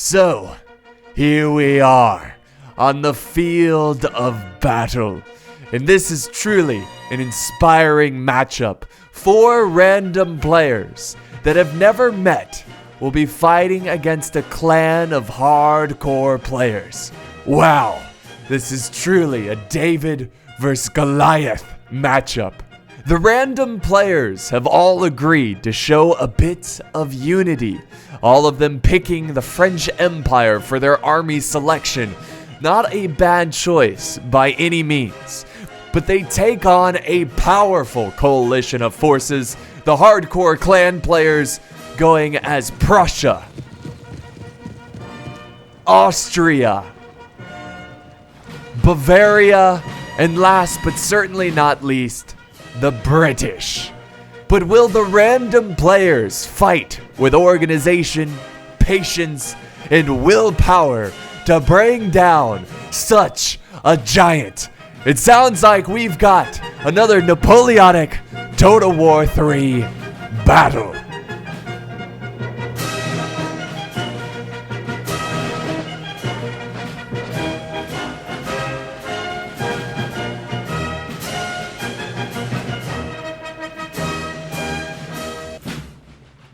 So, here we are, on the field of battle. And this is truly an inspiring matchup. 4 random players that have never met will be fighting against a clan of hardcore players. Wow, this is truly a David versus Goliath matchup. The random players have all agreed to show a bit of unity, all of them picking the French Empire for their army selection. Not a bad choice by any means, but they take on a powerful coalition of forces, the hardcore clan players going as Prussia, Austria, Bavaria, and last but certainly not least, the British. But will the random players fight with organization, patience, and willpower to bring down such a giant? It sounds like we've got another Napoleonic Total War 3 battle.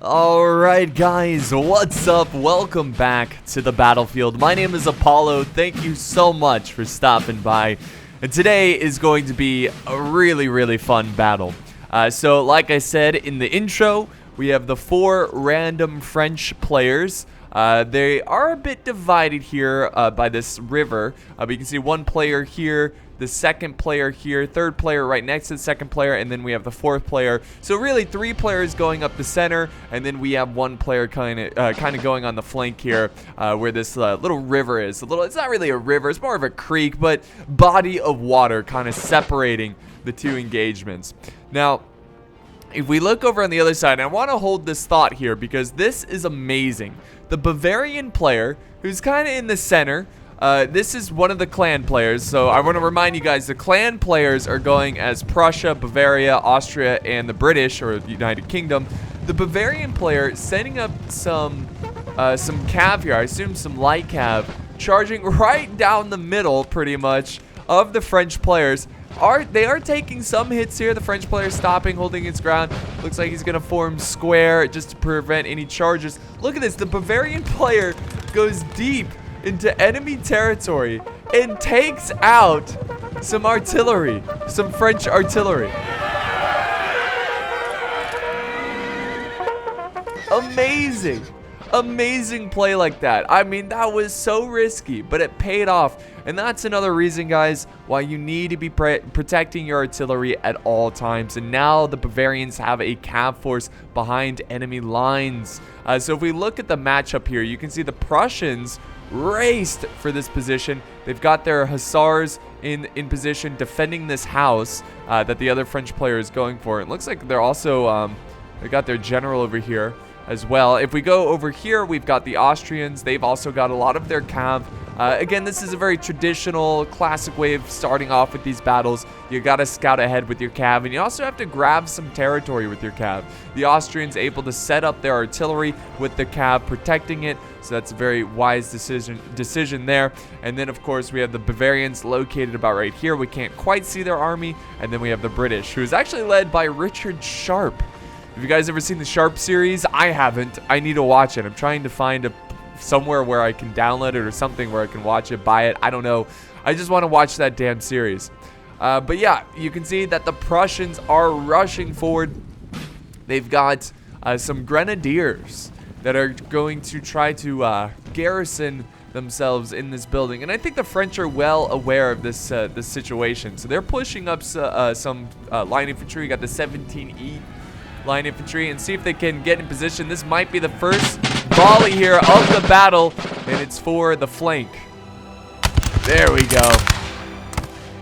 Alright guys, what's up? Welcome back to the battlefield. My name is Apollo. Thank you so much for stopping by. And today is going to be a really fun battle. So like I said in the intro, we have the 4 random French players. They are a bit divided here by this river. But you can see one player here, the second player here, third player right next to the second player, and then we have the 4th player. So really 3 players going up the center, and then we have 1 player kind of going on the flank here, where this little river is. It's not really a river, it's more of a creek, but body of water kind of separating the 2 engagements. Now, if we look over on the other side, and I want to hold this thought here because this is amazing. The Bavarian player, who's kind of in the center, this is one of the clan players, so I want to remind you guys, the clan players are going as Prussia, Bavaria, Austria, and the British, or the United Kingdom. The Bavarian player setting up some cav here, I assume some light cav, charging right down the middle, pretty much, of the French players. They are taking some hits here. The French player stopping, holding its ground. Looks like he's going to form square just to prevent any charges. Look at this. The Bavarian player goes deep into enemy territory and takes out some artillery, some French artillery. Amazing. Amazing play like that. I mean, that was so risky, but it paid off. And that's another reason, guys, why you need to be protecting your artillery at all times. And now the Bavarians have a cav force behind enemy lines. So if we look at the matchup here, you can see the Prussians raced for this position. They've got their hussars in position defending this house that the other French player is going for. It looks like they're also, they got their general over here as well. If we go over here, we've got the Austrians. They've also got a lot of their cav. Again, this is a very traditional, classic way of starting off with these battles. You gotta scout ahead with your cav, and you also have to grab some territory with your cav. The Austrians able to set up their artillery with the cav, protecting it, so that's a very wise decision there. And then, of course, we have the Bavarians located about right here. We can't quite see their army. And then we have the British, who is actually led by Richard Sharp. Have you guys ever seen the Sharp series? I haven't. I need to watch it. I'm trying to find somewhere where I can download it or something where I can watch it, buy it. I don't know. I just want to watch that damn series. But yeah, you can see that the Prussians are rushing forward. They've got some grenadiers that are going to try to garrison themselves in this building. And I think the French are well aware of this situation. So they're pushing up some line infantry. You got the 17E line infantry, and see if they can get in position. This might be the first volley here of the battle, and it's for the flank. There we go.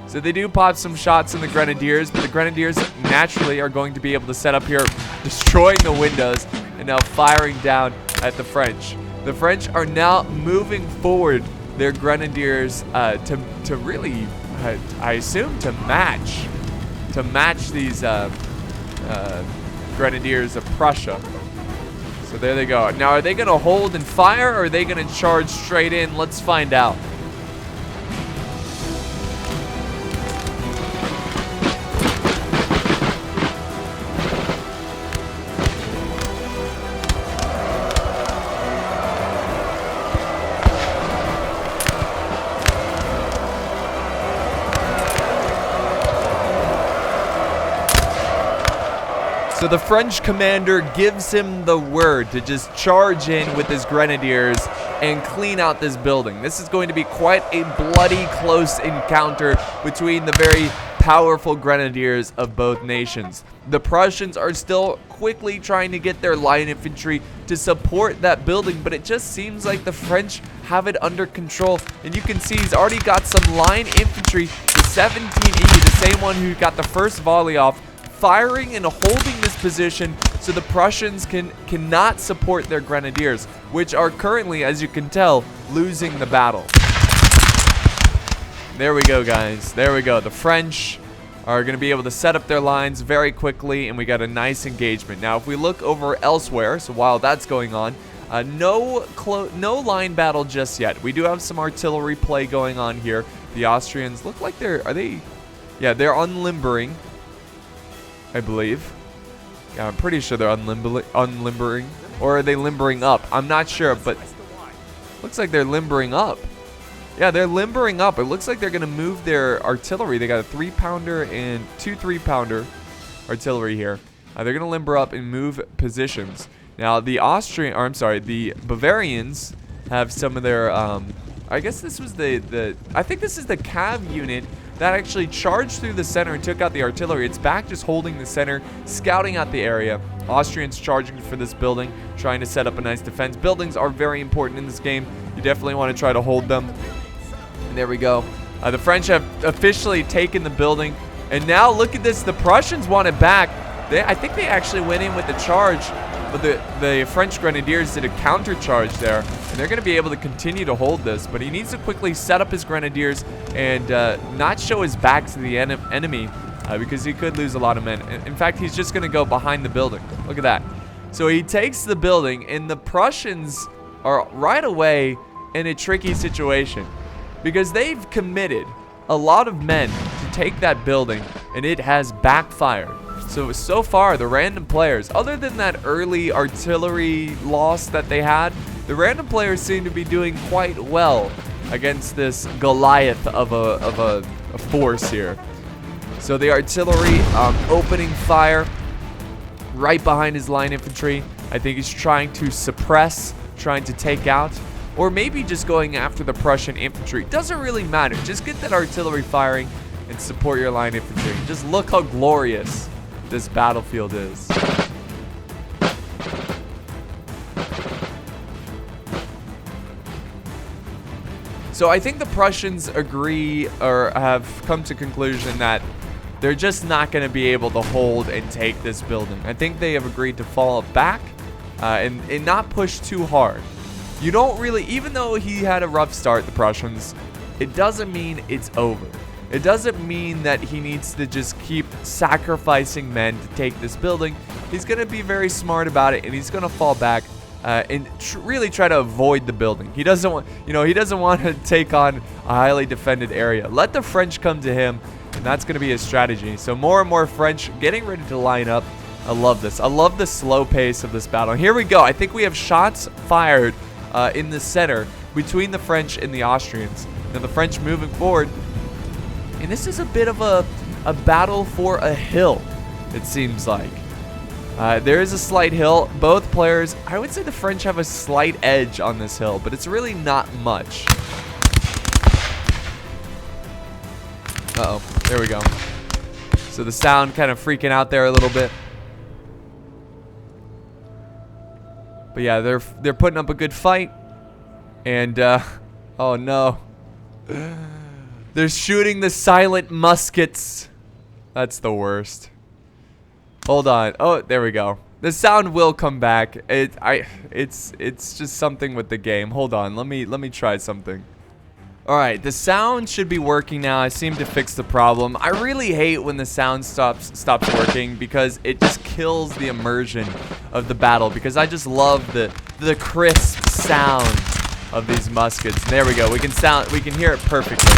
So they do pop some shots in the grenadiers, but the grenadiers naturally are going to be able to set up here, destroying the windows, and now firing down at the French. The French are now moving forward their grenadiers to really, I assume, to match these grenadiers of Prussia. So So there they go. Now, are they going to hold and fire, or are they going to charge straight in? Let's find out. So the French commander gives him the word to just charge in with his grenadiers and clean out this building. This is going to be quite a bloody close encounter between the very powerful grenadiers of both nations. The Prussians are still quickly trying to get their line infantry to support that building, but it just seems like the French have it under control. And you can see he's already got some line infantry, the 17E, the same one who got the first volley off, firing and holding this position so the Prussians cannot support their grenadiers, which are currently, as you can tell, losing the battle. There we go, guys. There we go. The French are going to be able to set up their lines very quickly, and we got a nice engagement. Now, if we look over elsewhere, so while that's going on, no line battle just yet. We do have some artillery play going on here. The Austrians look like they're they're unlimbering, I believe. Yeah, I'm pretty sure they're unlimbering. Or are they limbering up? I'm not sure, but looks like they're limbering up. Yeah, they're limbering up. It looks like they're going to move their artillery. They got a 3-pounder and 2 3-pounder artillery here. They're going to limber up and move positions. Now, the Bavarians have some of their, I guess this was I think this is the Calves unit that actually charged through the center and took out the artillery. It's back just holding the center, scouting out the area. Austrians charging for this building, trying to set up a nice defense. Buildings are very important in this game. You definitely want to try to hold them. And there we go. The French have officially taken the building. And now look at this. The Prussians want it back. I think they actually went in with the charge, but the French grenadiers did a counter charge there, and they're going to be able to continue to hold this. But he needs to quickly set up his grenadiers and not show his back to the enemy because he could lose a lot of men. In fact, he's just going to go behind the building. Look at that. So he takes the building, and the Prussians are right away in a tricky situation because they've committed a lot of men to take that building, and it has backfired. So far, the random players, other than that early artillery loss that they had, the random players seem to be doing quite well against this Goliath of a force here. So the artillery opening fire right behind his line infantry. I think he's trying to suppress, trying to take out, or maybe just going after the Prussian infantry. Doesn't really matter. Just get that artillery firing and support your line infantry. Just look how glorious this battlefield is. So I think the Prussians agree or have come to conclusion that they're just not going to be able to hold and take this building. I think they have agreed to fall back and not push too hard. You don't really, even though he had a rough start, the Prussians, it doesn't mean it's over. It doesn't mean that he needs to just keep sacrificing men to take this building. He's going to be very smart about it, and he's going to fall back and really try to avoid the building. He doesn't want, he doesn't want to take on a highly defended area. Let the French come to him, and that's going to be his strategy. So more and more French getting ready to line up. I love this. I love the slow pace of this battle. Here we go. I think we have shots fired in the center between the French and the Austrians. Now the French moving forward. And this is a bit of a battle for a hill, it seems like. There is a slight hill. Both players, I would say the French have a slight edge on this hill, but it's really not much. Uh-oh, there we go. So the sound kind of freaking out there a little bit. But yeah, they're putting up a good fight. And, oh no. They're shooting the silent muskets. That's the worst. Hold on. Oh, there we go. The sound will come back. It's just something with the game. Hold on. Let me try something. All right, the sound should be working now. I seem to fix the problem. I really hate when the sound stops working because it just kills the immersion of the battle, because I just love the crisp sound of these muskets. There we go. We can hear it perfectly.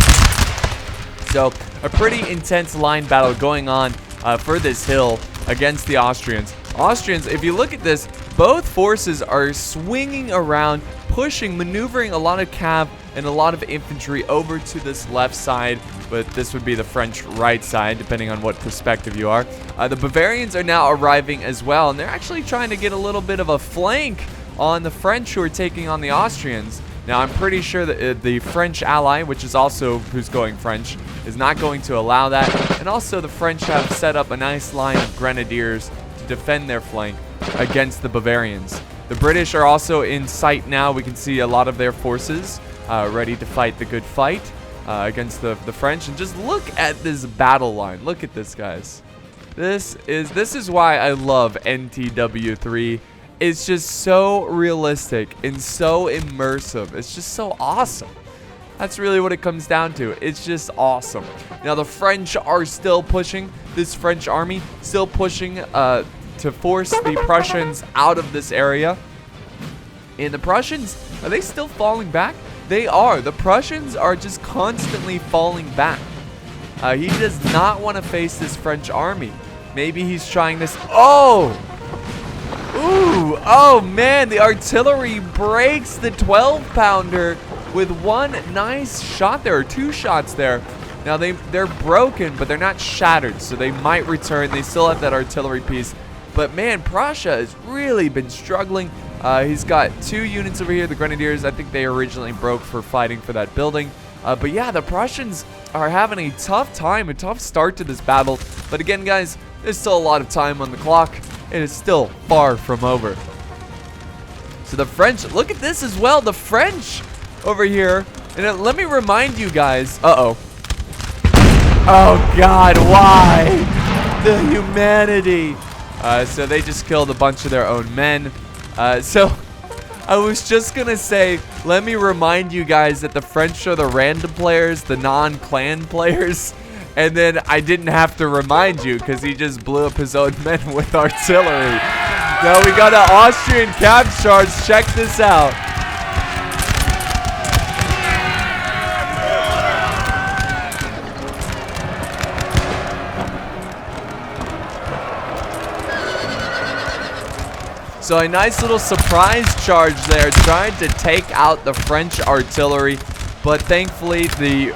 So, a pretty intense line battle going on for this hill against the Austrians. Austrians, if you look at this, both forces are swinging around, pushing, maneuvering a lot of cav and a lot of infantry over to this left side, but this would be the French right side, depending on what perspective you are. The Bavarians are now arriving as well, and they're actually trying to get a little bit of a flank on the French who are taking on the Austrians. Now, I'm pretty sure that the French ally, which is also who's going French, is not going to allow that. And also, the French have set up a nice line of grenadiers to defend their flank against the Bavarians. The British are also in sight now. We can see a lot of their forces ready to fight the good fight against the French. And just look at this battle line. Look at this, guys. This is why I love NTW3. It's just so realistic and so immersive. It's just so awesome. That's really what it comes down to. It's just awesome. Now, the French are still pushing. This French army still pushing to force the Prussians out of this area. And the Prussians, are they still falling back? They are. The Prussians are just constantly falling back. He does not want to face this French army. Maybe he's trying this. Oh! Ooh, oh man, the artillery breaks the 12-pounder with one nice shot there, or two shots there. Now they're broken, but they're not shattered, so they might return. They still have that artillery piece. But man, Prussia has really been struggling. He's got 2 units over here, the Grenadiers. I think they originally broke for fighting for that building. But yeah, the Prussians are having a tough time, a tough start to this battle. But again, guys, there's still a lot of time on the clock. It is still far from over. So the French, look at this as well. The French over here. And let me remind you guys. Uh-oh. Oh, God, why? The humanity. So they just killed a bunch of their own men. So I was just going to say, let me remind you guys that the French are the random players, the non-clan players. And then I didn't have to remind you because he just blew up his own men with artillery. Now we got an Austrian Calves charge. Check this out. So a nice little surprise charge there, trying to take out the French artillery. But thankfully, the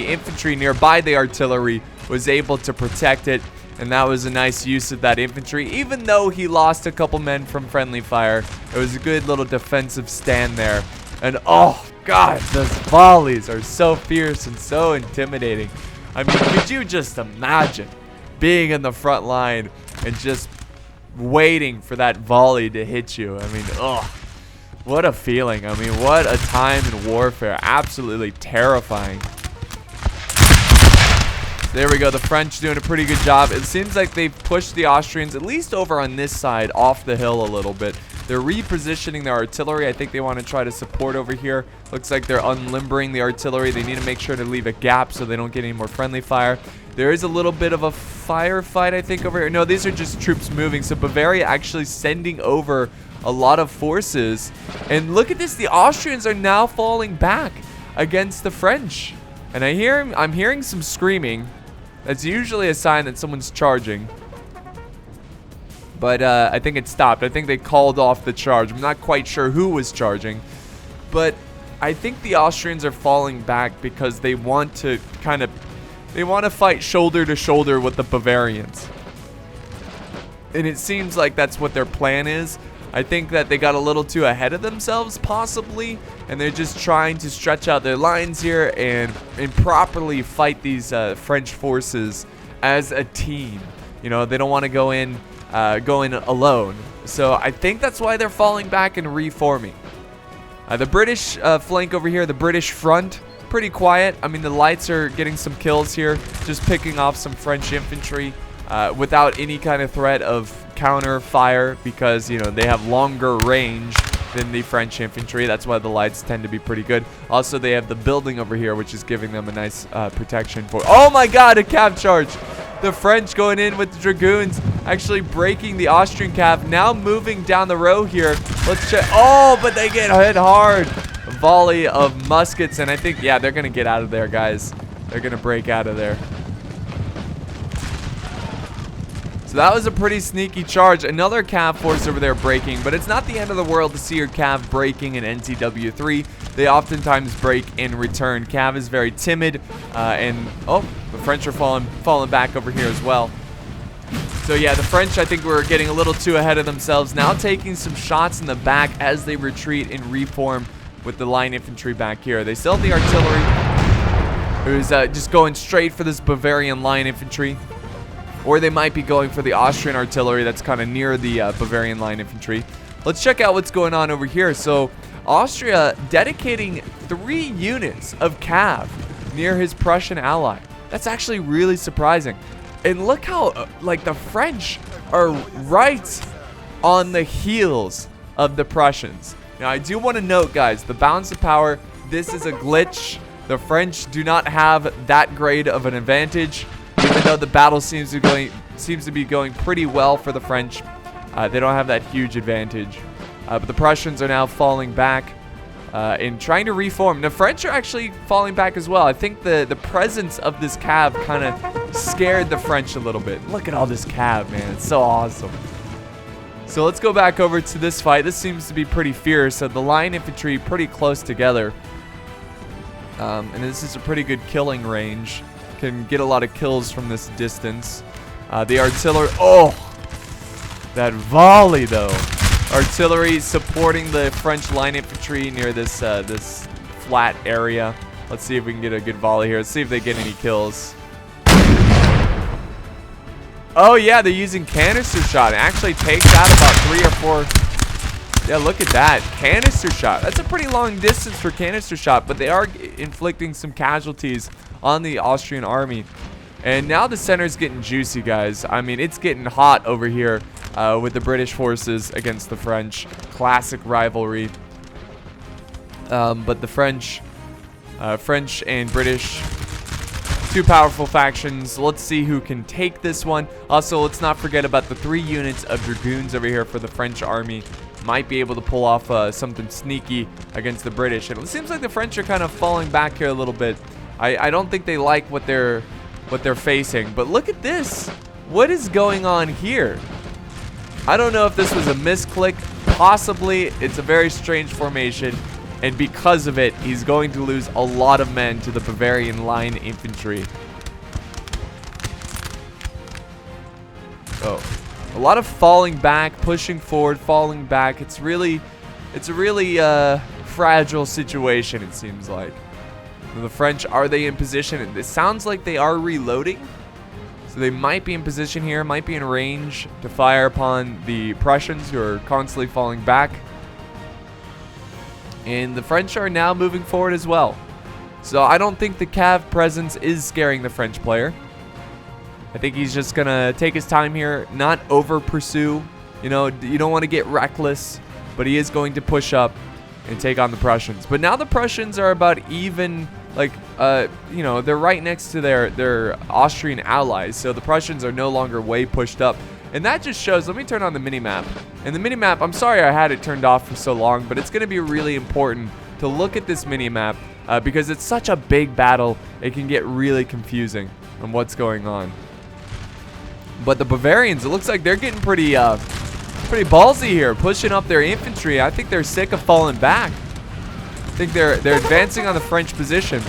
infantry nearby the artillery was able to protect it. And that was a nice use of that infantry. Even though he lost a couple men from friendly fire, it was a good little defensive stand there. And oh, God, those volleys are so fierce and so intimidating. I mean, could you just imagine being in the front line and just waiting for that volley to hit you? I mean, ugh. What a feeling. I mean, what a time in warfare. Absolutely terrifying. There we go. The French doing a pretty good job. It seems like they've pushed the Austrians, at least over on this side, off the hill a little bit. They're repositioning their artillery. I think they want to try to support over here. Looks like they're unlimbering the artillery. They need to make sure to leave a gap so they don't get any more friendly fire. There is a little bit of a firefight, I think, over here. No, these are just troops moving. So Bavaria actually sending over a lot of forces. And look at this. The Austrians are now falling back against the French. And I'm hearing some screaming. That's usually a sign that someone's charging. But I think it stopped. I think they called off the charge. I'm not quite sure who was charging. But I think the Austrians are falling back because they want to fight shoulder to shoulder with the Bavarians. And it seems like that's what their plan is. I think that they got a little too ahead of themselves, possibly, and they're just trying to stretch out their lines here and properly fight these French forces as a team. You know, they don't want to go in alone. So I think that's why they're falling back and reforming. The British flank over here, the British front, pretty quiet. I mean, the lights are getting some kills here, just picking off some French infantry without any kind of threat of counter fire because, you know, they have longer range than the French infantry. That's why the lights tend to be pretty good. Also, they have the building over here, which is giving them a nice protection for... Oh my god, a cav charge! The French going in with the Dragoons, actually breaking the Austrian cav. Now moving down the row here. Let's check. Oh, but they get hit hard. A volley of muskets, and I think, yeah, they're going to get out of there, guys. They're going to break out of there. So that was a pretty sneaky charge. Another cav force over there breaking, but it's not the end of the world to see your cav breaking in NCW3. They oftentimes break in return. Cav is very timid, and oh, the French are falling back over here as well. So yeah, the French, I think, were getting a little too ahead of themselves. Now taking some shots in the back as they retreat and reform with the line infantry back here. They still have the artillery, who's just going straight for this Bavarian line infantry. Or they might be going for the Austrian artillery that's kind of near the Bavarian line infantry. Let's check out what's going on over here. So Austria dedicating 3 units of cav near his Prussian ally. That's actually really surprising. And look how like the French are right on the heels of the Prussians. Now I do want to note, guys, the balance of power, this is a glitch. The French do not have that great of an advantage. Even though the battle seems to be going pretty well for the French, they don't have that huge advantage. But the Prussians are now falling back and trying to reform. The French are actually falling back as well. I think the presence of this cav kind of scared the French a little bit. Look at all this cav, man. It's so awesome. So let's go back over to this fight. This seems to be pretty fierce. So the line infantry pretty close together. And this is a pretty good killing range. Can get a lot of kills from this distance. The artillery, oh, that volley though. Artillery supporting the French line infantry near this this flat area. Let's see if we can get a good volley here. Let's see if they get any kills. Oh yeah, they're using canister shot. It actually takes out about 3 or 4. Yeah, look at that. Canister shot. That's a pretty long distance for canister shot, but they are inflicting some casualties on the Austrian army. And now the center is getting juicy, guys. I mean, it's getting hot over here with the British forces against the French. Classic rivalry. But the French and British, 2 powerful factions. Let's see who can take this one. Also, let's not forget about the 3 units of Dragoons over here for the French army. Might be able to pull off something sneaky against the British. And it seems like the French are kind of falling back here a little bit. I don't think they like what they're facing. But look at this. What is going on here? I don't know if this was a misclick. Possibly. It's a very strange formation. And because of it, he's going to lose a lot of men to the Bavarian line infantry. Oh. A lot of falling back, pushing forward, falling back. It's a really fragile situation, it seems like. The French, are they in position? It sounds like they are reloading. So they might be in position here, might be in range to fire upon the Prussians, who are constantly falling back. And the French are now moving forward as well. So I don't think the cav presence is scaring the French player. I think he's just going to take his time here, not over pursue. You know, you don't want to get reckless, but he is going to push up and take on the Prussians. But now the Prussians are about even, like, you know, they're right next to their Austrian allies. So the Prussians are no longer way pushed up. And that just shows, let me turn on the minimap. And the minimap, I'm sorry I had it turned off for so long, but it's going to be really important to look at this minimap because it's such a big battle. It can get really confusing on what's going on. But the Bavarians, it looks like they're getting pretty ballsy here, pushing up their infantry. I think they're sick of falling back. I think they're advancing on the French position.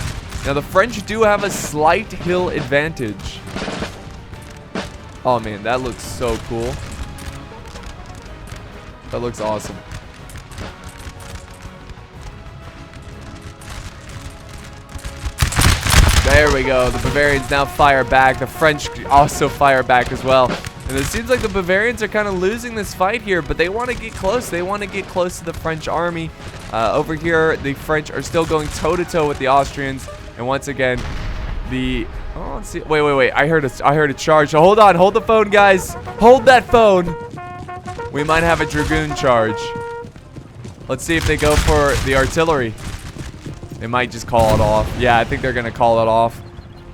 Now the French do have a slight hill advantage. Oh man, that looks so cool. That looks awesome. There we go. The Bavarians now fire back. The French also fire back as well. And it seems like the Bavarians are kind of losing this fight here, but they want to get close. They want to get close to the French army. Over here, the French are still going toe-to-toe with the Austrians. And once again, the... Oh, let's see. Wait. I heard a charge. So hold on. Hold the phone, guys. Hold that phone. We might have a Dragoon charge. Let's see if they go for the artillery. They might just call it off. Yeah, I think they're going to call it off.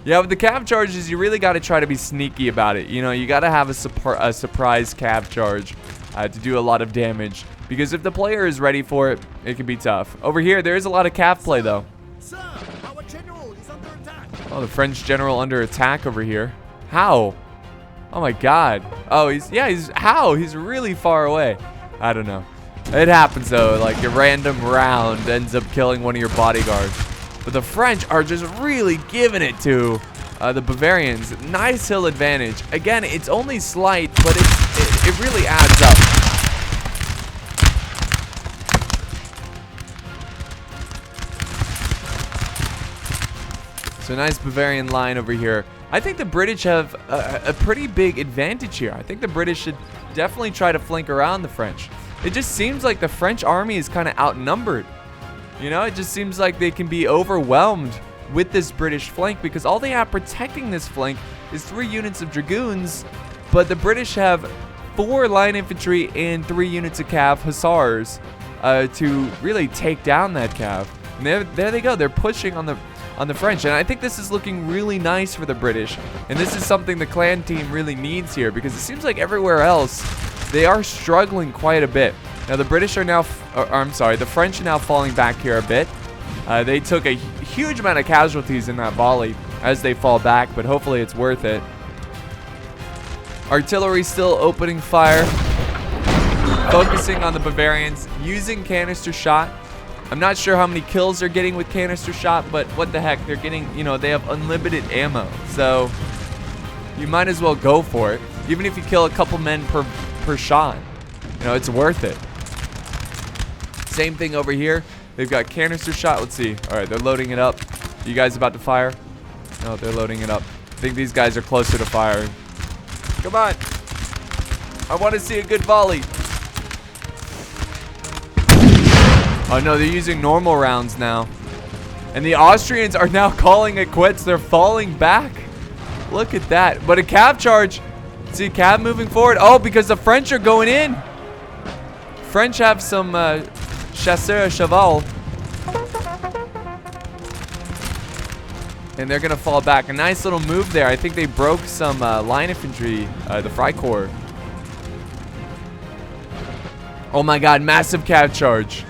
Yeah, with the cav charges, you really got to try to be sneaky about it. You know, you got to have a surprise cav charge to do a lot of damage. Because if the player is ready for it, it can be tough. Over here, there is a lot of cav play, though. Sir, our general is under attack. Oh, the French general under attack over here. How? Oh, my God. Oh, how? He's really far away. I don't know. It happens, though. Like, a random round ends up killing one of your bodyguards. But the French are just really giving it to the Bavarians. Nice hill advantage. Again, it's only slight, but it really adds up. So nice Bavarian line over here. I think the British have a pretty big advantage here. I think the British should definitely try to flank around the French. It just seems like the French army is kind of outnumbered. You know, it just seems like they can be overwhelmed with this British flank because all they have protecting this flank is 3 units of Dragoons, but the British have 4 line infantry and 3 units of cav hussars to really take down that cav. And there they go. They're pushing on the French, and I think this is looking really nice for the British. And this is something the clan team really needs here because it seems like everywhere else they are struggling quite a bit. Now the British are now, the French are now falling back here a bit. They took a huge amount of casualties in that volley as they fall back, but hopefully it's worth it. Artillery still opening fire, focusing on the Bavarians, using canister shot. I'm not sure how many kills they're getting with canister shot, but what the heck, they're getting, you know, they have unlimited ammo. So you might as well go for it. Even if you kill a couple men per shot, you know, it's worth it. Same thing over here. They've got canister shot. Let's see. All right, they're loading it up. You guys about to fire? No, they're loading it up. I think these guys are closer to firing. Come on. I want to see a good volley. Oh no, they're using normal rounds now. And the Austrians are now calling it quits. They're falling back. Look at that. But a cav charge. See cav moving forward. Oh, because the French are going in. French have some chasseurs à cheval. And they're going to fall back. A nice little move there. I think they broke some line infantry, the Freikorps. Oh my God, massive cav charge.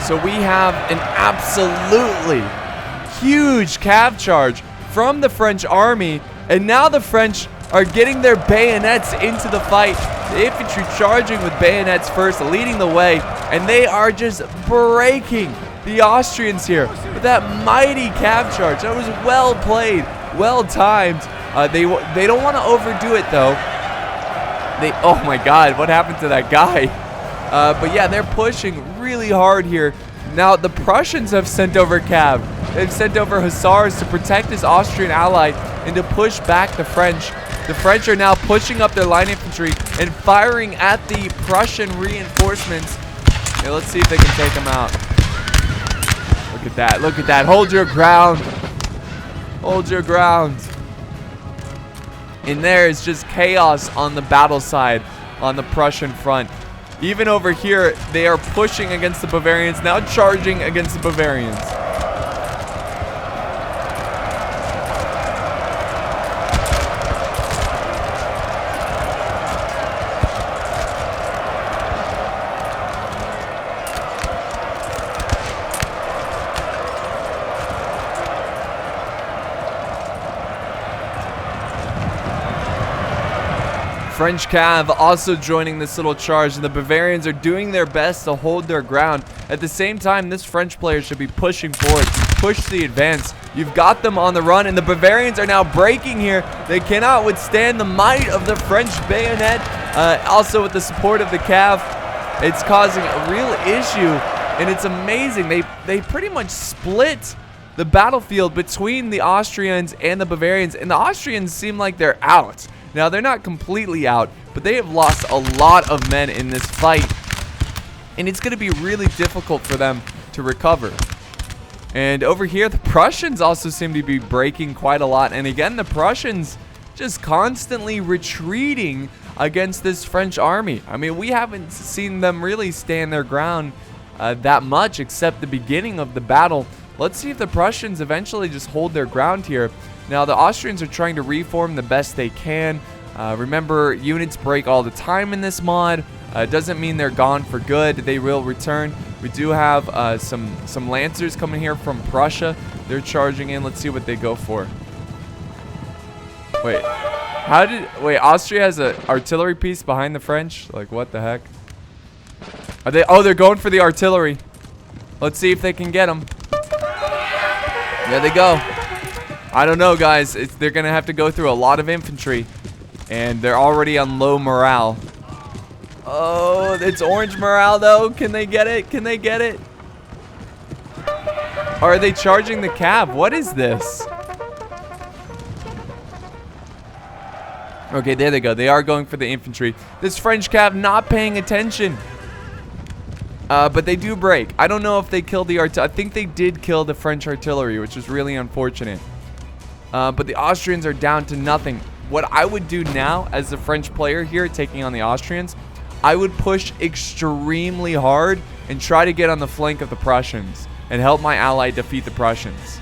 So we have an absolutely huge cav charge from the French army. And now the French are getting their bayonets into the fight. The infantry charging with bayonets first, leading the way. And they are just breaking the Austrians here with that mighty cav charge. That was well played, well timed. They don't want to overdo it though. Oh my God, what happened to that guy? But yeah, they're pushing really hard here. Now, the Prussians have sent over cav. They've sent over hussars to protect this Austrian ally and to push back the French. The French are now pushing up their line infantry and firing at the Prussian reinforcements. Okay, let's see if they can take them out. Look at that. Look at that. Hold your ground. Hold your ground. And there is just chaos on the battle side on the Prussian front. Even over here, they are pushing against the Bavarians, now charging against the Bavarians. French cav also joining this little charge, and the Bavarians are doing their best to hold their ground. At the same time, this French player should be pushing forward, push the advance. You've got them on the run, and the Bavarians are now breaking here. They cannot withstand the might of the French bayonet. Also with the support of the Calf, it's causing a real issue, and it's amazing. They pretty much split the battlefield between the Austrians and the Bavarians, and the Austrians seem like they're out. Now, they're not completely out, but they have lost a lot of men in this fight, and it's going to be really difficult for them to recover. And over here, the Prussians also seem to be breaking quite a lot, and again, the Prussians just constantly retreating against this French army. I mean, we haven't seen them really stand their ground that much except the beginning of the battle. Let's see if the Prussians eventually just hold their ground here. Now, the Austrians are trying to reform the best they can. Remember, units break all the time in this mod. It doesn't mean they're gone for good. They will return. We do have some Lancers coming here from Prussia. They're charging in. Let's see what they go for. Wait, Austria has an artillery piece behind the French? Like, what the heck? Are they? Oh, they're going for the artillery. Let's see if they can get them. There they go. I don't know, guys. They're going to have to go through a lot of infantry, and they're already on low morale. Oh, it's orange morale, though. Can they get it? Can they get it? Or are they charging the cab? What is this? Okay, there they go. They are going for the infantry. This French cab not paying attention. But they do break. I don't know if they killed the artillery. I think they did kill the French artillery, which is really unfortunate. But the Austrians are down to nothing. What I would do now as the French player here taking on the Austrians, I would push extremely hard and try to get on the flank of the Prussians and help my ally defeat the Prussians.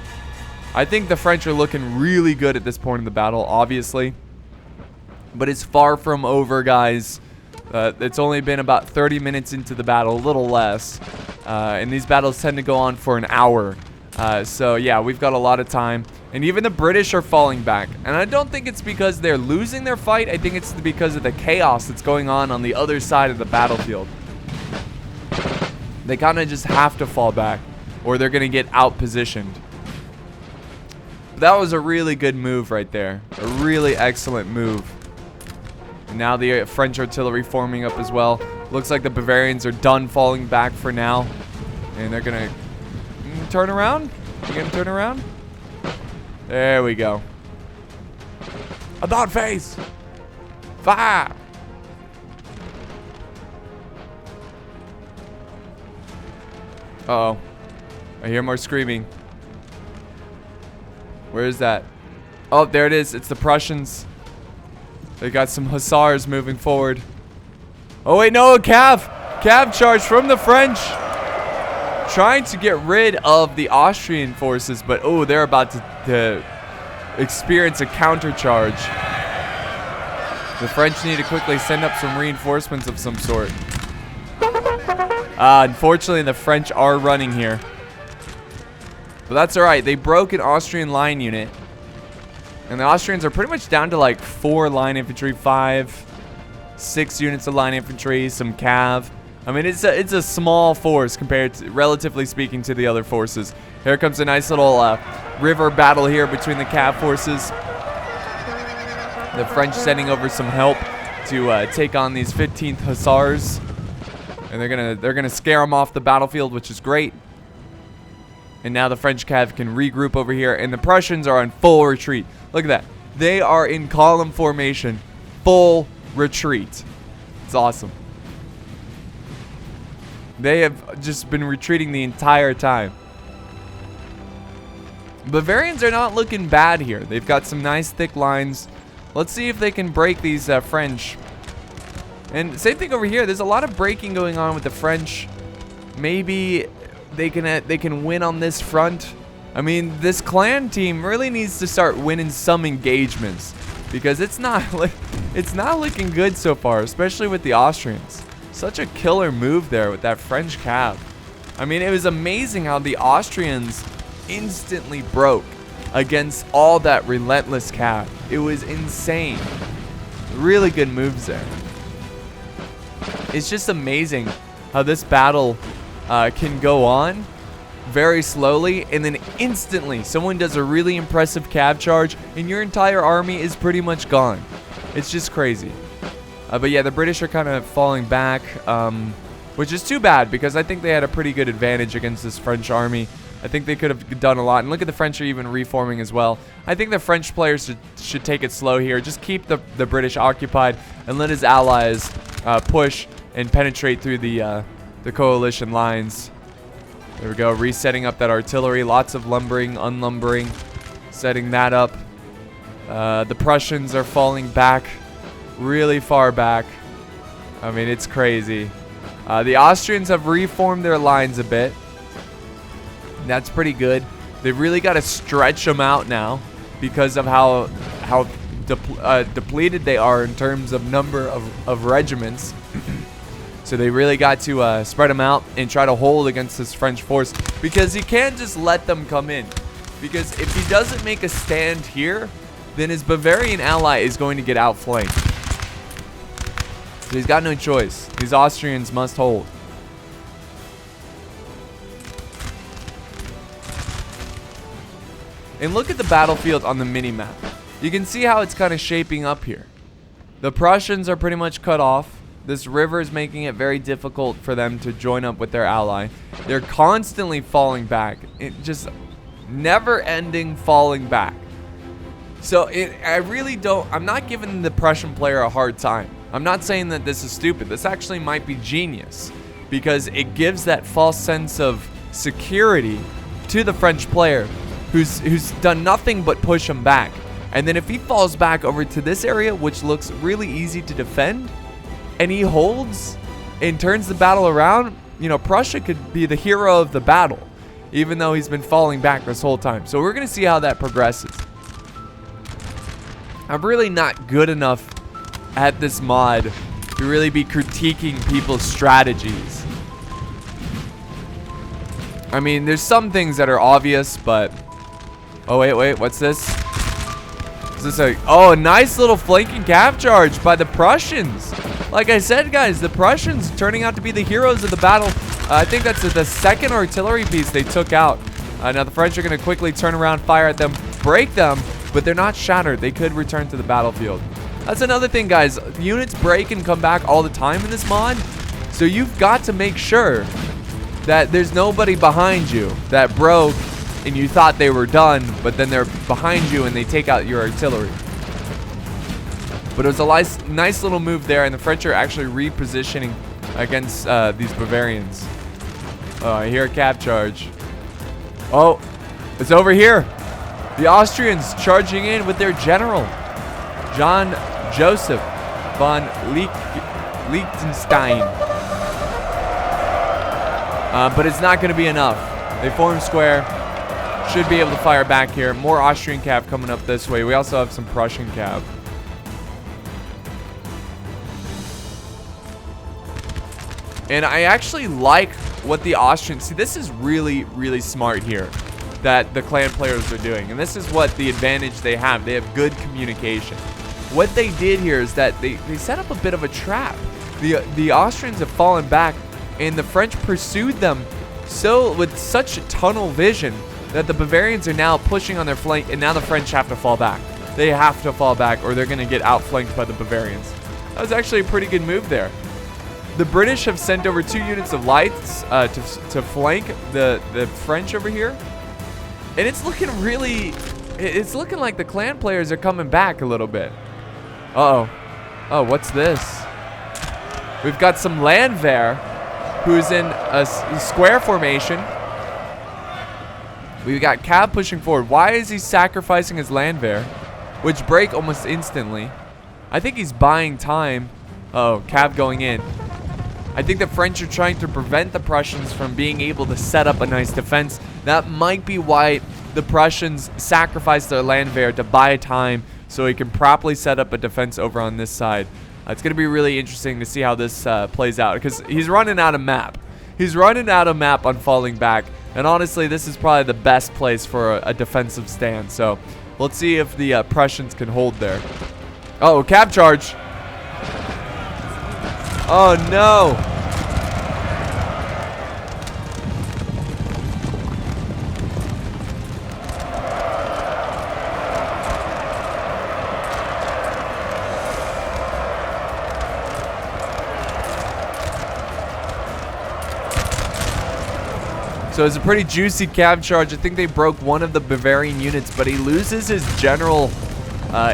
I think the French are looking really good at this point in the battle, obviously. But it's far from over, guys. It's only been about 30 minutes into the battle, a little less. And these battles tend to go on for an hour. So, yeah, we've got a lot of time. And even the British are falling back. And I don't think it's because they're losing their fight. I think it's because of the chaos that's going on the other side of the battlefield. They kind of just have to fall back, or they're going to get out-positioned. That was a really good move right there. A really excellent move. Now the French artillery forming up as well. Looks like the Bavarians are done falling back for now. And they're going to turn around. You going to turn around? There we go. About face. Fire. Uh-oh. I hear more screaming. Where is that? Oh, there it is. It's the Prussians. They got some hussars moving forward. Oh, wait, no, a cav charge from the French. Trying to get rid of the Austrian forces, but oh, they're about to experience a counter charge. The French need to quickly send up some reinforcements of some sort. Unfortunately, the French are running here. But that's alright. They broke an Austrian line unit. And the Austrians are pretty much down to like 4 line infantry, 5, 6 units of line infantry, some cav. I mean, it's a small force compared to, relatively speaking, to the other forces. Here comes a nice little river battle here between the cav forces. The French sending over some help to take on these 15th hussars, and they're gonna scare them off the battlefield, which is great. And now the French cav can regroup over here, and the Prussians are on full retreat. Look at that. They are in column formation. Full retreat. It's awesome. They have just been retreating the entire time. Bavarians are not looking bad here. They've got some nice thick lines. Let's see if they can break these French. And same thing over here. There's a lot of breaking going on with the French. Maybe they can win on this front. I mean, this clan team really needs to start winning some engagements, because it's not looking good so far, especially with the Austrians. Such a killer move there with that French cav. I mean, it was amazing how the Austrians instantly broke against all that relentless cav. It was insane. Really good moves there. It's just amazing how this battle can go on very slowly, and then instantly someone does a really impressive cav charge, and your entire army is pretty much gone. It's just crazy. But yeah, the British are kind of falling back, which is too bad because I think they had a pretty good advantage against this French army. I think they could have done a lot. And look at the French are even reforming as well. I think the French players should take it slow here. Just keep the British occupied and let his allies push and penetrate through the coalition lines. There we go, resetting up that artillery. Lots of lumbering, unlumbering, setting that up. The Prussians are falling back, really far back. I mean, it's crazy. The Austrians have reformed their lines a bit. That's pretty good. They've really got to stretch them out now because of how depleted they are in terms of number of regiments. So they really got to spread them out and try to hold against this French force, because he can't just let them come in. Because if he doesn't make a stand here, then his Bavarian ally is going to get outflanked. So he's got no choice. These Austrians must hold. And look at the battlefield on the mini-map. You can see how it's kind of shaping up here. The Prussians are pretty much cut off. This river is making it very difficult for them to join up with their ally. They're constantly falling back. It just never-ending falling back. So I'm not giving the Prussian player a hard time. I'm not saying that this is stupid. This actually might be genius, because it gives that false sense of security to the French player who's done nothing but push him back. And then if he falls back over to this area, which looks really easy to defend, and he holds and turns the battle around, you know, Prussia could be the hero of the battle, even though he's been falling back this whole time. So we're going to see how that progresses. I'm really not good enough at this mod to really be critiquing people's strategies. I mean, there's some things that are obvious, but... Oh, wait, what's this? Is this a nice little flanking cav charge by the Prussians. Like I said, guys, the Prussians turning out to be the heroes of the battle. I think that's the second artillery piece they took out. Now the French are going to quickly turn around, fire at them, break them, but they're not shattered. They could return to the battlefield. That's another thing, guys. Units break and come back all the time in this mod, so you've got to make sure that there's nobody behind you that broke and you thought they were done, but then they're behind you and they take out your artillery. But it was a nice little move there, and the French are actually repositioning against these Bavarians. I hear a cav charge. Oh, it's over here. The Austrians charging in with their general, John Joseph von Liechtenstein. But it's not going to be enough. They form square. Should be able to fire back here. More Austrian cav coming up this way. We also have some Prussian cav. And I actually like what the Austrians... See, this is really, really smart here that the clan players are doing. And this is what the advantage they have. They have good communication. What they did here is that they set up a bit of a trap. The Austrians have fallen back, and the French pursued them with such tunnel vision that the Bavarians are now pushing on their flank, and now the French have to fall back. They have to fall back or they're going to get outflanked by the Bavarians. That was actually a pretty good move there. The British have sent over 2 units of lights to flank the French over here. And it's looking it's looking like the clan players are coming back a little bit. Uh-oh. Oh, what's this? We've got some Landwehr who's in a square formation. We've got Cav pushing forward. Why is he sacrificing his Landwehr, which break almost instantly? I think he's buying time. Oh, Cav going in. I think the French are trying to prevent the Prussians from being able to set up a nice defense. That might be why the Prussians sacrificed their Landwehr to buy time so he can properly set up a defense over on this side. It's going to be really interesting to see how this plays out, because he's running out of map. He's running out of map on falling back. And honestly, this is probably the best place for a defensive stand. So let's see if the Prussians can hold there. Oh, cav charge. Oh, no. So it's a pretty juicy cav charge. I think they broke one of the Bavarian units, but he loses his general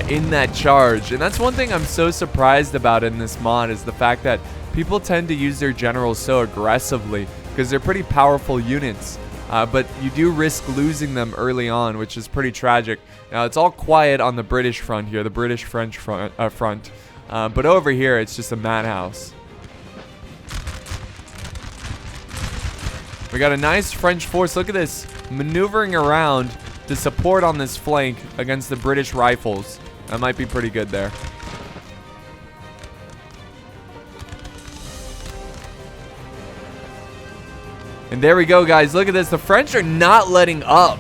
in that charge. And that's one thing I'm so surprised about in this mod, is the fact that people tend to use their generals so aggressively because they're pretty powerful units. But you do risk losing them early on, which is pretty tragic. Now, it's all quiet on the British front here, the British-French front. But over here, it's just a madhouse. We got a nice French force. Look at this, maneuvering around to support on this flank against the British rifles. That might be pretty good there. And there we go, guys. Look at this. The French are not letting up.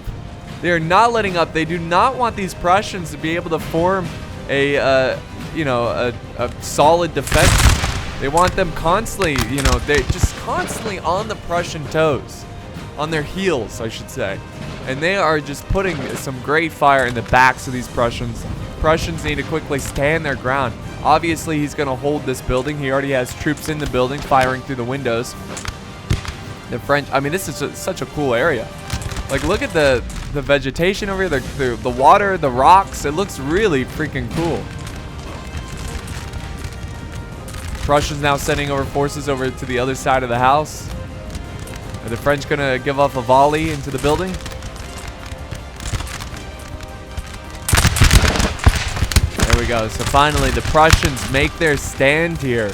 They are not letting up. They do not want these Prussians to be able to form a solid defense. They want them constantly, they're just constantly on the Prussian toes, on their heels, I should say. And they are just putting some great fire in the backs of these Prussians. Prussians need to quickly stand their ground. Obviously, he's going to hold this building. He already has troops in the building firing through the windows. The French, I mean, this is such a cool area. Like, look at the vegetation over here, the water, the rocks. It looks really freaking cool. Prussians now sending over forces over to the other side of the house. Are the French gonna give off a volley into the building? There we go. So finally, the Prussians make their stand here.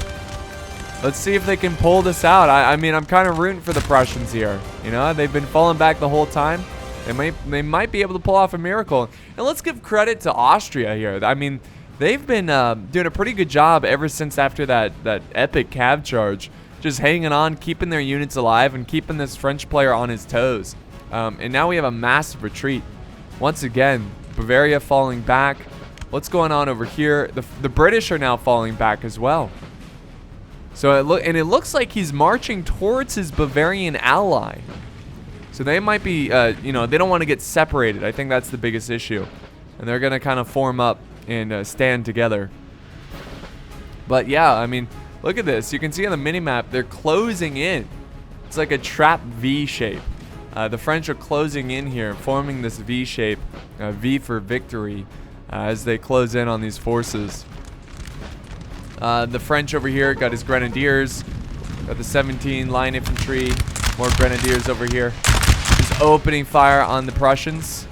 Let's see if they can pull this out. I mean, I'm kind of rooting for the Prussians here. They've been falling back the whole time. They might be able to pull off a miracle. And let's give credit to Austria here. I mean, they've been doing a pretty good job ever since after that epic cav charge. Just hanging on, keeping their units alive, and keeping this French player on his toes. And now we have a massive retreat. Once again, Bavaria falling back. What's going on over here? The British are now falling back as well. So it looks like he's marching towards his Bavarian ally. So they might be, they don't want to get separated. I think that's the biggest issue. And they're going to kind of form up and stand together. But yeah, I mean, look at this. You can see on the mini-map, they're closing in. It's like a trap V shape. The French are closing in here, forming this V shape, V for victory, as they close in on these forces. The French over here got his grenadiers, got the 17 line infantry, more grenadiers over here. Just opening fire on the Prussians.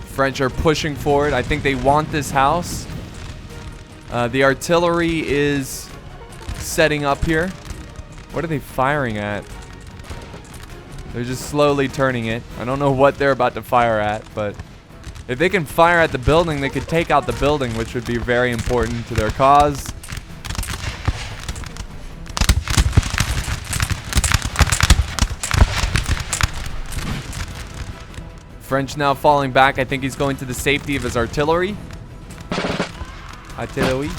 French are pushing forward. I think they want this house. The artillery is setting up here. What are they firing at? They're just slowly turning it. I don't know what they're about to fire at, but if they can fire at the building, they could take out the building, which would be very important to their cause. French now falling back. I think he's going to the safety of his artillery. Artillery.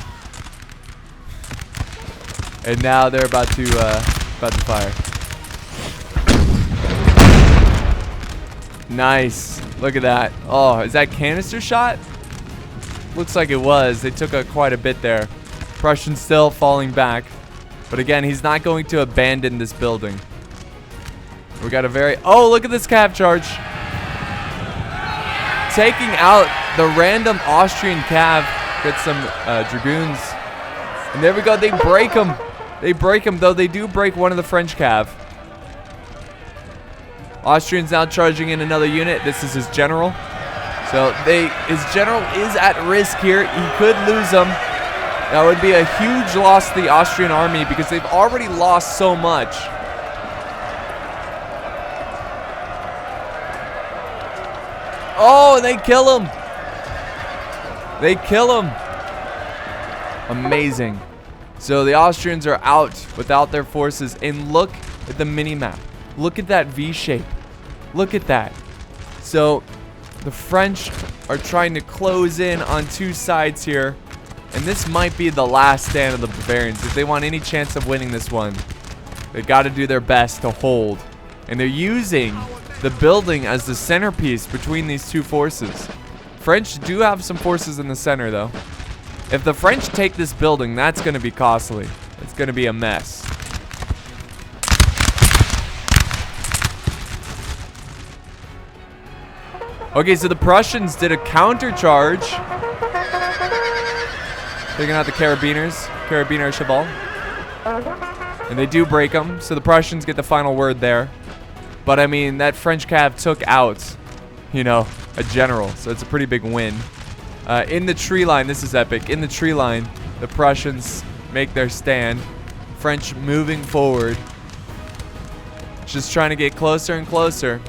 And now they're about to fire. Nice. Look at that. Oh, is that canister shot? Looks like it was. They took quite a bit there. Prussians still falling back. But again, he's not going to abandon this building. We got a very... Oh, look at this cav charge. Taking out the random Austrian cav. Get some Dragoons. And there we go. They break them. They break them, though. They do break one of the French cav. Austrians now charging in another unit. This is his general. So his general is at risk here. He could lose them. That would be a huge loss to the Austrian army because they've already lost so much. Oh, they kill him. They kill him. Amazing. So the Austrians are out without their forces. And look at the mini-map. Look at that V shape. Look at that. So the French are trying to close in on two sides here. And this might be the last stand of the Bavarians. If they want any chance of winning this one, they got to do their best to hold. And they're using the building as the centerpiece between these two forces. French do have some forces in the center, though. If the French take this building, that's going to be costly. It's going to be a mess. Okay, so the Prussians did a counter-charge. Taking out the Carabiner Cheval. And they do break them, so the Prussians get the final word there. But, I mean, that French cav took out, you know, a general, so it's a pretty big win. In the tree line, this is epic. In the tree line, the Prussians make their stand. French moving forward. Just trying to get closer and closer.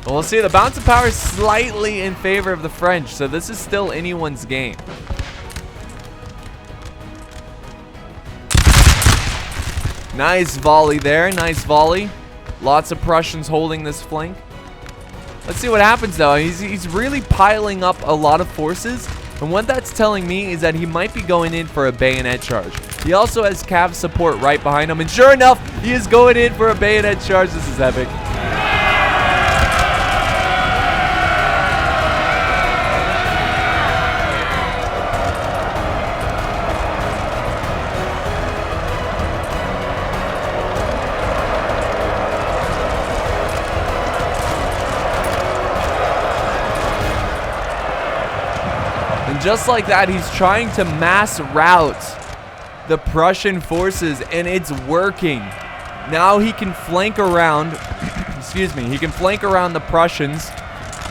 Well, we'll see. The balance of power is slightly in favor of the French, so this is still anyone's game. Nice volley there. Nice volley. Lots of Prussians holding this flank. Let's see what happens, though. He's really piling up a lot of forces. And what that's telling me is that he might be going in for a bayonet charge. He also has cav support right behind him. And sure enough, he is going in for a bayonet charge. This is epic. Just like that, he's trying to mass route the Prussian forces, and it's working. Now he can flank around, excuse me, he can flank around the Prussians.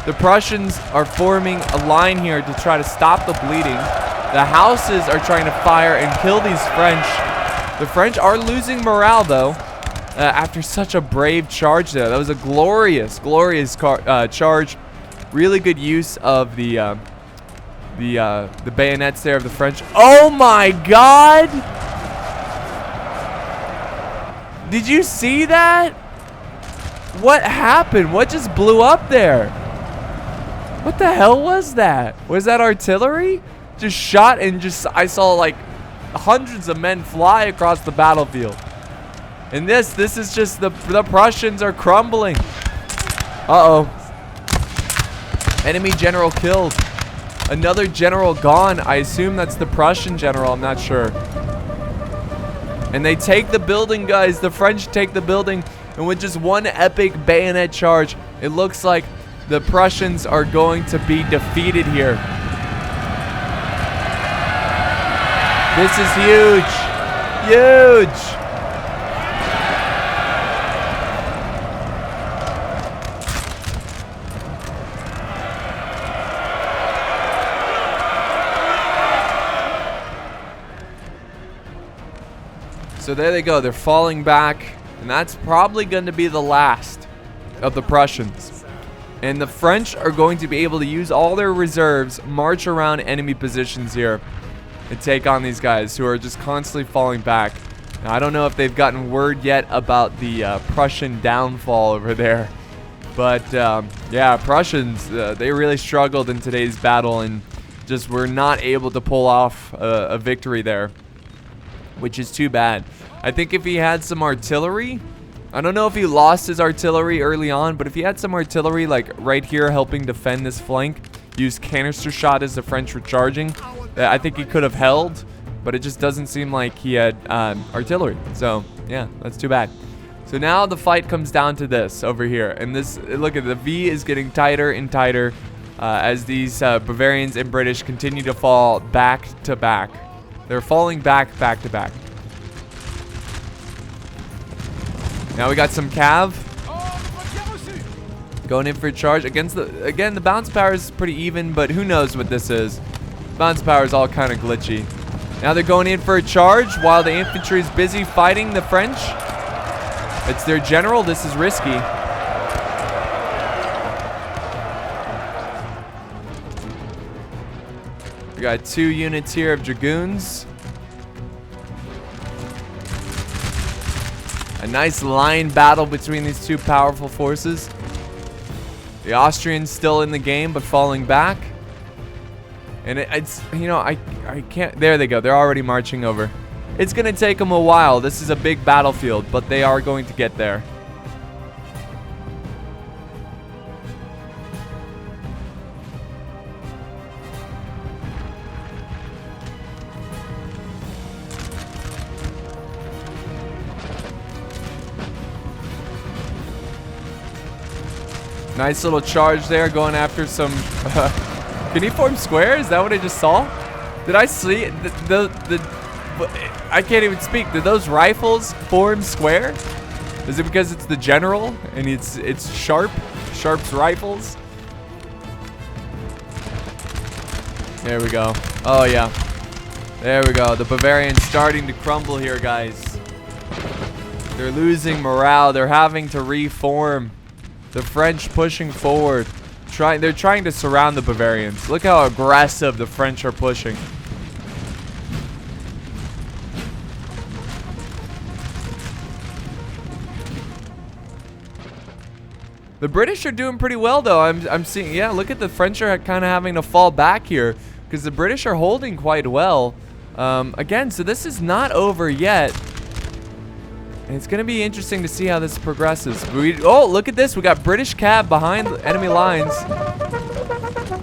The Prussians are forming a line here to try to stop the bleeding. The houses are trying to fire and kill these French. The French are losing morale, though, after such a brave charge there. That was a glorious, glorious charge. Really good use of the bayonets there of the French. Oh my God! Did you see that? What happened? What just blew up there? What the hell was that? Was that artillery? Just shot and just, I saw like hundreds of men fly across the battlefield. And this is just the Prussians are crumbling. Uh-oh. Enemy general killed. Another general gone. I assume that's the Prussian general. I'm not sure. And they take the building, guys. The French take the building. And with just one epic bayonet charge, it looks like the Prussians are going to be defeated here. This is huge. Huge. So there they go. They're falling back. And that's probably going to be the last of the Prussians. And the French are going to be able to use all their reserves, march around enemy positions here, and take on these guys who are just constantly falling back. Now, I don't know if they've gotten word yet about the Prussian downfall over there. But, yeah, Prussians, they really struggled in today's battle and just were not able to pull off a victory there, which is too bad. I think if he had some artillery, I don't know if he lost his artillery early on, but if he had some artillery like right here helping defend this flank, use canister shot as the French were charging, I think he could have held, but it just doesn't seem like he had artillery. So yeah, that's too bad. So now the fight comes down to this over here, and this, look at the V is getting tighter and tighter as these Bavarians and British continue to fall back to back. They're falling back to back. Now we got some cav going in for a charge against the, again, the bounce power is pretty even, but who knows what this is. Bounce power is all kind of glitchy. Now they're going in for a charge while the infantry is busy fighting the French. It's their general. This is risky. We got 2 units here of Dragoons. A nice line battle between these two powerful forces. The Austrians still in the game, but falling back. And it's, you know, I can't, there they go. They're already marching over. It's going to take them a while. This is a big battlefield, but they are going to get there. Nice little charge there, going after some. Can he form square? Is that what I just saw? Did I see I can't even speak. Did those rifles form square? Is it because it's the general and it's Sharp's rifles? There we go. Oh yeah. There we go. The Bavarians starting to crumble here, guys. They're losing morale. They're having to reform. The French pushing forward. They're trying to surround the Bavarians. Look how aggressive the French are pushing. The British are doing pretty well, though. I'm seeing, yeah, look at the French are kind of having to fall back here because the British are holding quite well. Again, so this is not over yet. And it's going to be interesting to see how this progresses. Oh, look at this. We got British Cav behind the enemy lines.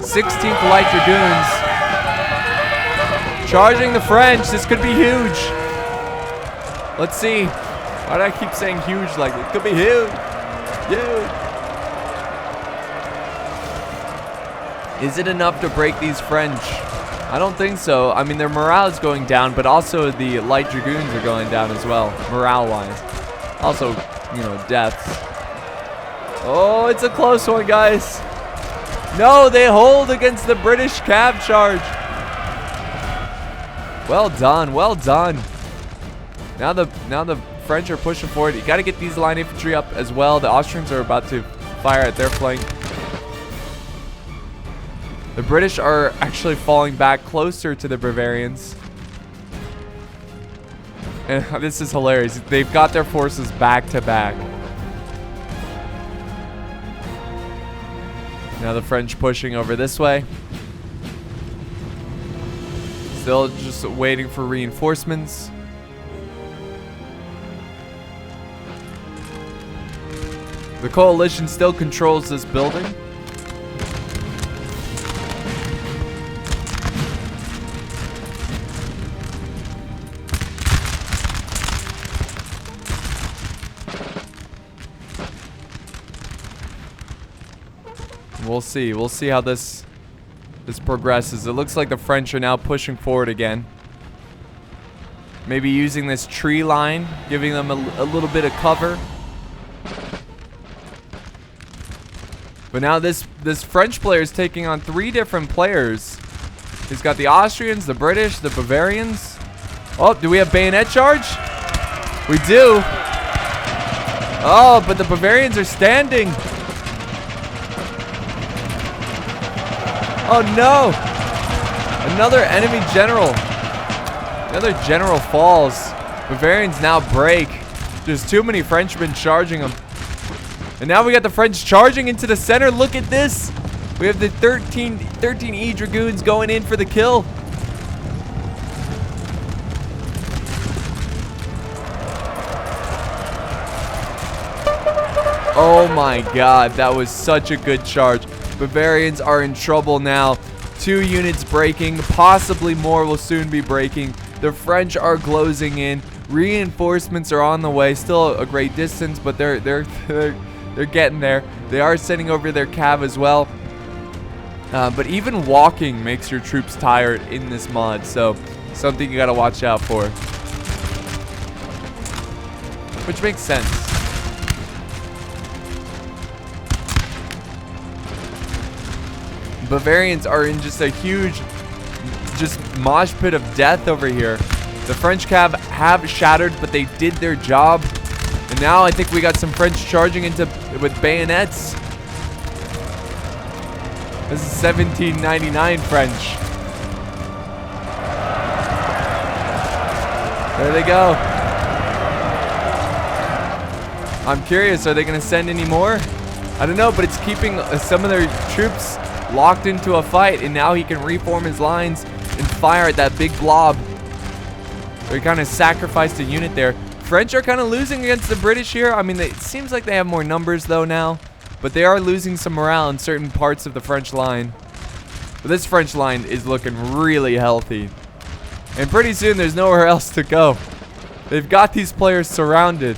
16th Light Dragoons. Charging the French. This could be huge. Let's see. Why do I keep saying huge like it? Could be huge. Huge. Is it enough to break these French? I don't think so. I mean, their morale is going down, but also the Light Dragoons are going down as well, morale-wise. Also, you know, deaths. Oh, it's a close one, guys. No, they hold against the British Cav charge. Well done, well done. Now the French are pushing forward. You got to get these line infantry up as well. The Austrians are about to fire at their flank. The British are actually falling back closer to the Bavarians. And this is hilarious. They've got their forces back to back. Now the French pushing over this way. Still just waiting for reinforcements. The coalition still controls this building. We'll see. We'll see how this progresses. It looks like the French are now pushing forward again. Maybe using this tree line, giving them a little bit of cover. But now this French player is taking on 3 different players. He's got the Austrians, the British, the Bavarians. Oh, do we have bayonet charge? We do. Oh, but the Bavarians are standing. Oh no! Another enemy general. Another general falls. Bavarians now break. There's too many Frenchmen charging them. And now we got the French charging into the center. Look at this. We have the 13E Dragoons going in for the kill. Oh my god, that was such a good charge. Bavarians are in trouble now. 2 units breaking, possibly more will soon be breaking. The French are closing in. Reinforcements are on the way. Still a great distance, but they're getting there. They are sending over their cav as well. But even walking makes your troops tired in this mod, so something you gotta watch out for. Which makes sense. Bavarians are in just a huge mosh pit of death over here. The French cav have shattered, but they did their job. And now I think we got some French charging into with bayonets. This is 1799 French. There they go. I'm curious, are they going to send any more? I don't know, but it's keeping some of their troops locked into a fight, and now he can reform his lines and fire at that big blob. So he kind of sacrificed a unit there. French are kind of losing against the British here. I mean, it seems like they have more numbers though now, but they are losing some morale in certain parts of the French line. But this French line is looking really healthy, and pretty soon there's nowhere else to go. They've got these players surrounded.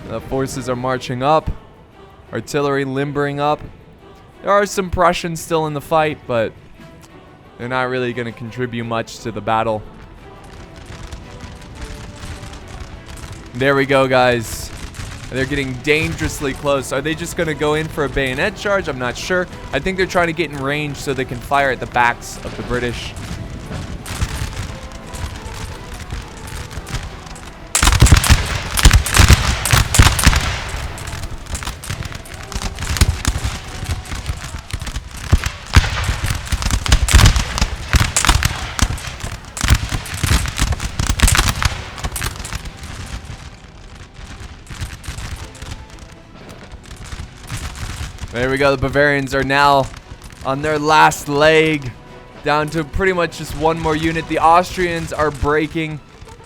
The forces are marching up. Artillery limbering up. There are some Prussians still in the fight, but they're not really going to contribute much to the battle. There we go, guys. They're getting dangerously close. Are they just going to go in for a bayonet charge? I'm not sure. I think they're trying to get in range so they can fire at the backs of the British. There we go. The Bavarians are now on their last leg, down to pretty much just one more unit. The Austrians are breaking.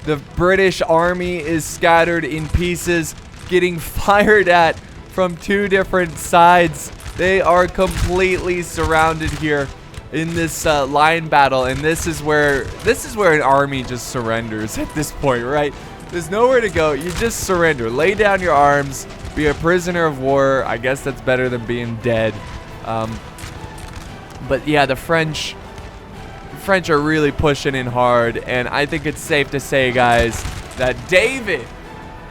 The British army is scattered in pieces, getting fired at from two different sides. They are completely surrounded here in this line battle, and this is where an army just surrenders at this point, right? There's nowhere to go. You just surrender. Lay down your arms. Be a prisoner of war. I guess that's better than being dead. But yeah, the French are really pushing in hard, and I think it's safe to say, guys, that DAIVD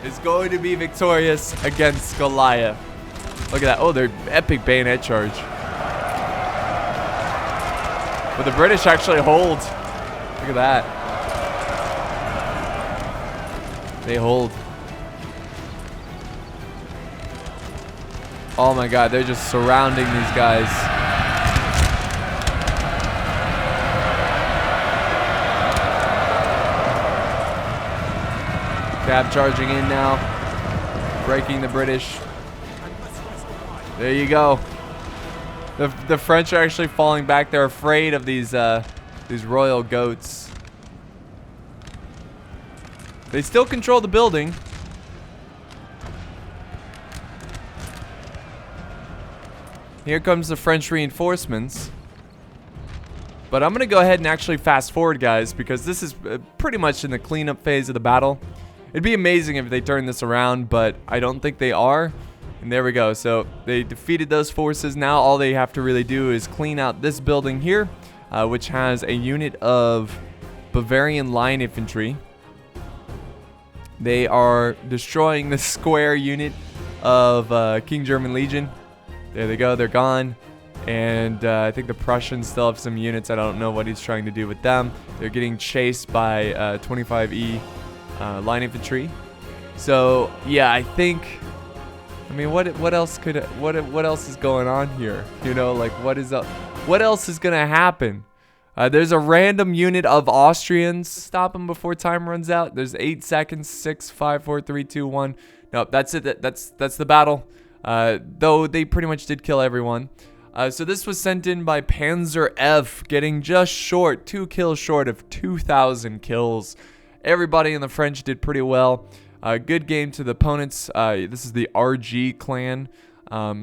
is going to be victorious against Goliath. Look at that. Oh, they're epic bayonet charge. But the British actually hold. Look at that. They hold. Oh my god, they're just surrounding these guys. Cav charging in now. Breaking the British. There you go. The French are actually falling back. They're afraid of these royal goats. They still control the building. Here comes the French reinforcements. But I'm going to go ahead and actually fast forward, guys, because this is pretty much in the cleanup phase of the battle. It'd be amazing if they turn this around, but I don't think they are. And there we go. So they defeated those forces. Now all they have to really do is clean out this building here, which has a unit of Bavarian line infantry. They are destroying the square unit of King German Legion. There they go. They're gone. And I think the Prussians still have some units. I don't know what he's trying to do with them. They're getting chased by 25E line infantry. So yeah, I think. I mean, what else is going on here? You know, like what else is gonna happen? There's a random unit of Austrians. Stop them before time runs out. There's 8 seconds. 6, 5, 4, 3, 2, 1. Nope, that's it. That's the battle. Though they pretty much did kill everyone. So this was sent in by Panzer F, getting just short, 2 kills short of 2,000 kills. Everybody in the French did pretty well. Good game to the opponents. This is the RG clan.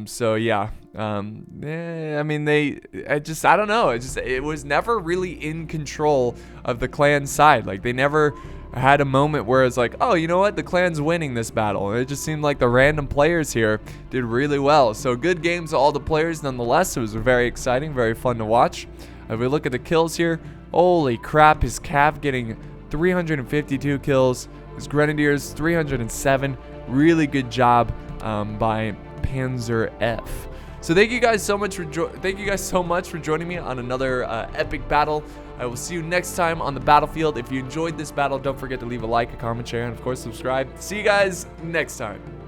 So yeah. I mean, I don't know. It was never really in control of the clan side. Like they never had a moment where it's like, oh, you know what? The clan's winning this battle. And it just seemed like the random players here did really well. So good games to all the players nonetheless. It was very exciting, very fun to watch. If we look at the kills here, holy crap, his Cav getting 352 kills. His Grenadiers 307. Really good job by Panzer F. So thank you guys so much for joining me on another epic battle. I will see you next time on the battlefield. If you enjoyed this battle, don't forget to leave a like, a comment, share, and of course subscribe. See you guys next time.